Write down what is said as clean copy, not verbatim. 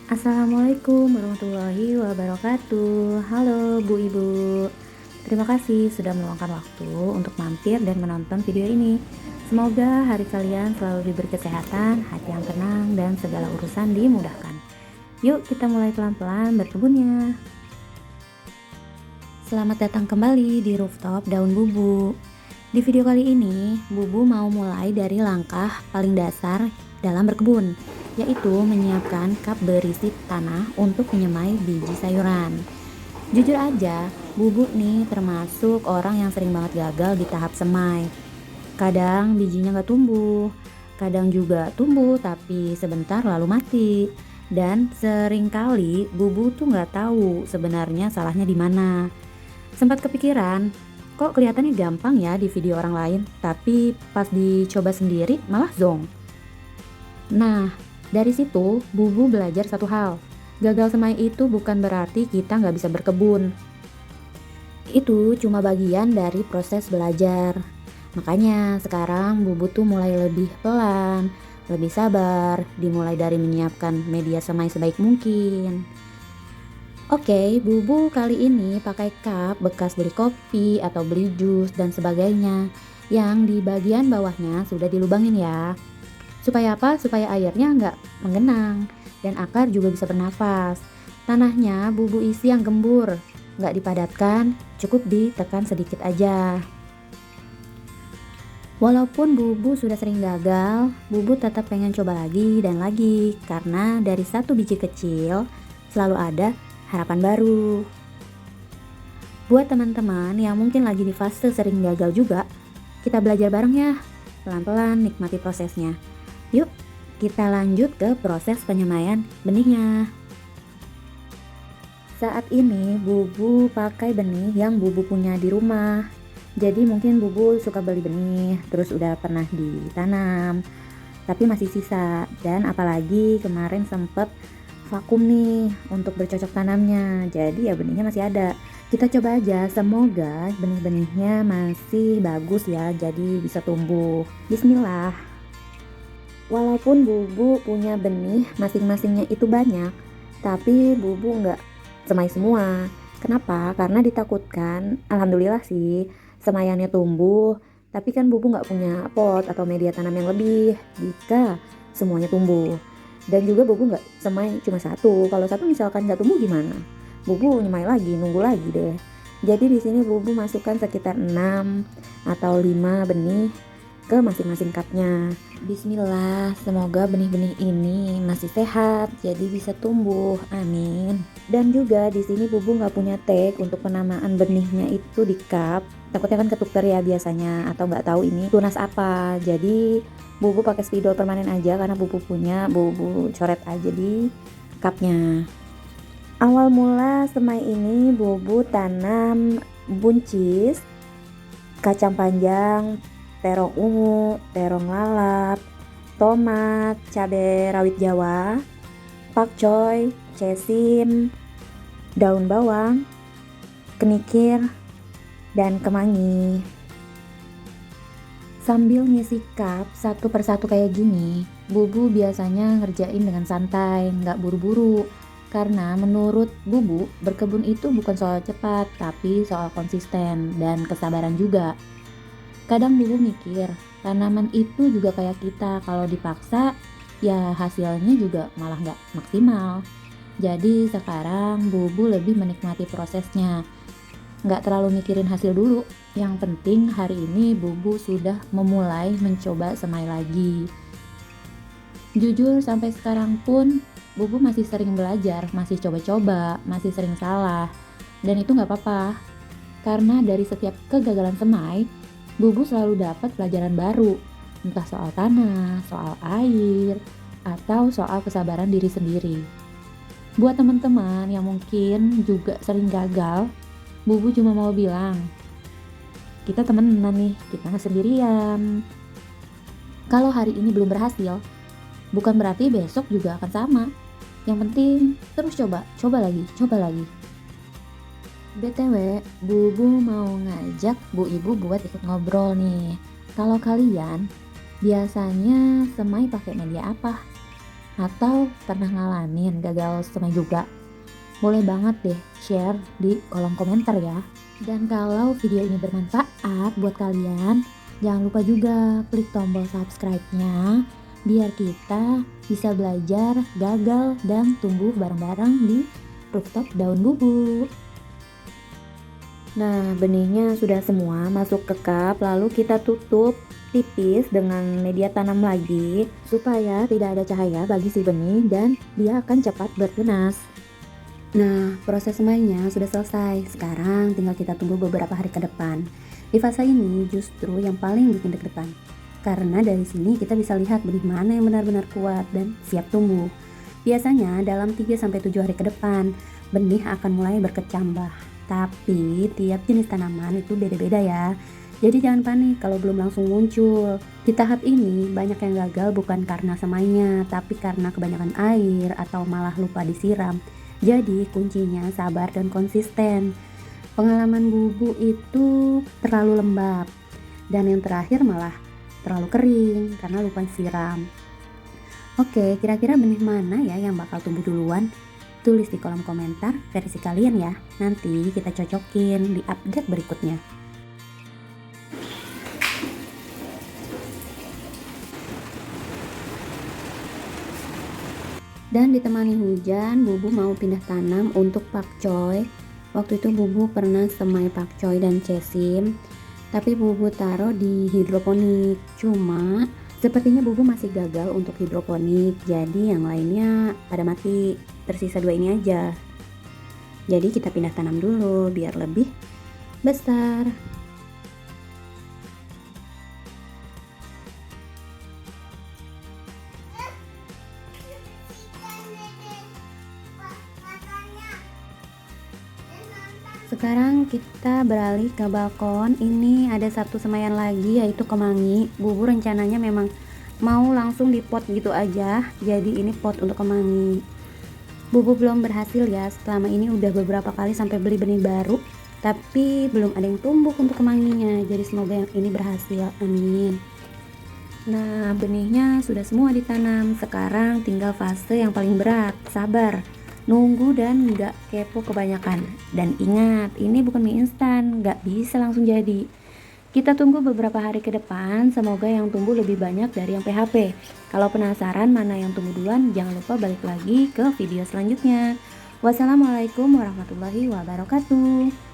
Assalamualaikum warahmatullahi wabarakatuh. Halo Bu Ibu. Terima kasih sudah meluangkan waktu untuk mampir dan menonton video ini. Semoga hari kalian selalu diberi kesehatan, hati yang tenang, dan segala urusan dimudahkan. Yuk kita mulai pelan-pelan berkebunnya. Selamat datang kembali di Rooftop Daun Bubu. Di video kali ini, Bubu mau mulai dari langkah paling dasar dalam berkebun, yaitu menyiapkan cup berisi tanah untuk menyemai biji sayuran. Jujur aja, Bubu nih termasuk orang yang sering banget gagal di tahap semai. Kadang bijinya gak tumbuh, kadang juga tumbuh tapi sebentar lalu mati. Dan seringkali Bubu tuh gak tahu sebenarnya salahnya di mana. Sempat kepikiran, kok kelihatannya gampang ya di video orang lain, tapi pas dicoba sendiri malah zonk. Nah, dari situ Bubu belajar satu hal. Gagal semai itu bukan berarti kita nggak bisa berkebun. Itu cuma bagian dari proses belajar. Makanya sekarang Bubu tuh mulai lebih pelan, lebih sabar, dimulai dari menyiapkan media semai sebaik mungkin. Oke, Bubu kali ini pakai cup bekas beli kopi atau beli jus dan sebagainya, yang di bagian bawahnya sudah dilubangin ya. Supaya apa? Supaya airnya nggak menggenang dan akar juga bisa bernafas. Tanahnya Bubu isi yang gembur, nggak dipadatkan, cukup ditekan sedikit aja. Walaupun Bubu sudah sering gagal, Bubu tetap pengen coba lagi dan lagi, karena dari satu biji kecil selalu ada harapan baru. Buat teman-teman yang mungkin lagi di fase sering gagal juga, kita belajar bareng ya, pelan-pelan nikmati prosesnya. Yuk, kita lanjut ke proses penyemaian benihnya. Saat ini Bubu pakai benih yang Bubu punya di rumah. Jadi mungkin Bubu suka beli benih, terus udah pernah ditanam, tapi masih sisa. Dan apalagi kemarin sempet vakum nih untuk bercocok tanamnya. Jadi ya benihnya masih ada. Kita coba aja, semoga benih-benihnya masih bagus ya, jadi bisa tumbuh. Bismillah. Walaupun Bubu punya benih masing-masingnya itu banyak, tapi Bubu nggak semai semua. Kenapa? Karena ditakutkan, alhamdulillah sih, semaiannya tumbuh, tapi kan Bubu nggak punya pot atau media tanam yang lebih jika semuanya tumbuh. Dan juga Bubu nggak semai cuma satu. Kalau satu misalkan nggak tumbuh gimana? Bubu nyemai lagi, nunggu lagi deh. Jadi di sini Bubu masukkan sekitar 6 atau 5 benih ke masing-masing cupnya. Bismillah, semoga benih-benih ini masih sehat, jadi bisa tumbuh, amin. Dan juga di sini Bubu nggak punya tag untuk penamaan benihnya itu di cup. Takutnya kan ketuker ya biasanya, atau nggak tahu ini tunas apa. Jadi Bubu pakai spidol permanen aja karena Bubu punya, Bubu coret aja di cupnya. Awal mula semai ini Bubu tanam buncis, kacang panjang, terong ungu, terong lalap, tomat, cabai rawit Jawa, pakcoy, cesim, daun bawang, kenikir, dan kemangi. Sambil ngisi cup satu persatu kayak gini, Bubu biasanya ngerjain dengan santai, nggak buru-buru. Karena menurut Bubu, berkebun itu bukan soal cepat, tapi soal konsisten dan kesabaran juga. Kadang Bubu mikir, tanaman itu juga kayak kita, kalau dipaksa, ya hasilnya juga malah nggak maksimal. Jadi sekarang Bubu lebih menikmati prosesnya, nggak terlalu mikirin hasil dulu. Yang penting hari ini Bubu sudah memulai mencoba semai lagi. Jujur sampai sekarang pun Bubu masih sering belajar, masih coba-coba, masih sering salah. Dan itu nggak apa-apa, karena dari setiap kegagalan semai, Bubu selalu dapat pelajaran baru, entah soal tanah, soal air, atau soal kesabaran diri sendiri. Buat teman-teman yang mungkin juga sering gagal, Bubu cuma mau bilang, kita temenan nih, kita nggak sendirian. Kalau hari ini belum berhasil, bukan berarti besok juga akan sama. Yang penting terus coba lagi. BTW, Bubu mau ngajak Bu Ibu buat ikut ngobrol nih. Kalau kalian biasanya semai pakai media apa? Atau pernah ngalamin gagal semai juga? Boleh banget deh share di kolom komentar ya. Dan kalau video ini bermanfaat buat kalian, jangan lupa juga klik tombol subscribe-nya biar kita bisa belajar, gagal, dan tumbuh bareng-bareng di rooftop daun bubuk. Nah, benihnya sudah semua masuk ke cup, lalu kita tutup tipis dengan media tanam lagi supaya tidak ada cahaya bagi si benih dan dia akan cepat bertunas. Nah, proses semainya sudah selesai. Sekarang tinggal kita tunggu beberapa hari ke depan. Di fase ini justru yang paling bikin deg-degan. Karena dari sini kita bisa lihat benih mana yang benar-benar kuat dan siap tumbuh. Biasanya dalam 3-7 hari ke depan, benih akan mulai berkecambah. Tapi tiap jenis tanaman itu beda-beda ya. Jadi jangan panik kalau belum langsung muncul. Di tahap ini banyak yang gagal bukan karena semainya, tapi karena kebanyakan air atau malah lupa disiram. Jadi kuncinya sabar dan konsisten. Pengalaman bubuk itu terlalu lembab, dan yang terakhir malah terlalu kering karena lupa siram. Oke, kira-kira benih mana ya yang bakal tumbuh duluan? Tulis di kolom komentar versi kalian ya. Nanti kita cocokin di update berikutnya. Dan ditemani hujan, Bubu mau pindah tanam untuk pakcoy. Waktu itu Bubu pernah semai pakcoy dan cesim, tapi Bubu taruh di hidroponik. Cuma sepertinya Bubu masih gagal untuk hidroponik, jadi yang lainnya pada mati. Tersisa 2 ini aja. Jadi kita pindah tanam dulu biar lebih besar. Sekarang kita beralih ke balkon. Ini ada satu semaian lagi, yaitu kemangi. Bubu rencananya memang mau langsung di pot gitu aja, jadi ini pot untuk kemangi. Bubu belum berhasil ya, selama ini udah beberapa kali sampai beli benih baru, tapi belum ada yang tumbuh untuk kemanginya. Jadi semoga yang ini berhasil, amin. Nah, benihnya sudah semua ditanam. Sekarang tinggal fase yang paling berat, sabar, nunggu dan nggak kepo kebanyakan. Dan ingat, ini bukan mie instan, nggak bisa langsung jadi. Kita tunggu beberapa hari ke depan, semoga yang tumbuh lebih banyak dari yang PHP. Kalau penasaran mana yang tumbuh duluan, jangan lupa balik lagi ke video selanjutnya. Wassalamualaikum warahmatullahi wabarakatuh.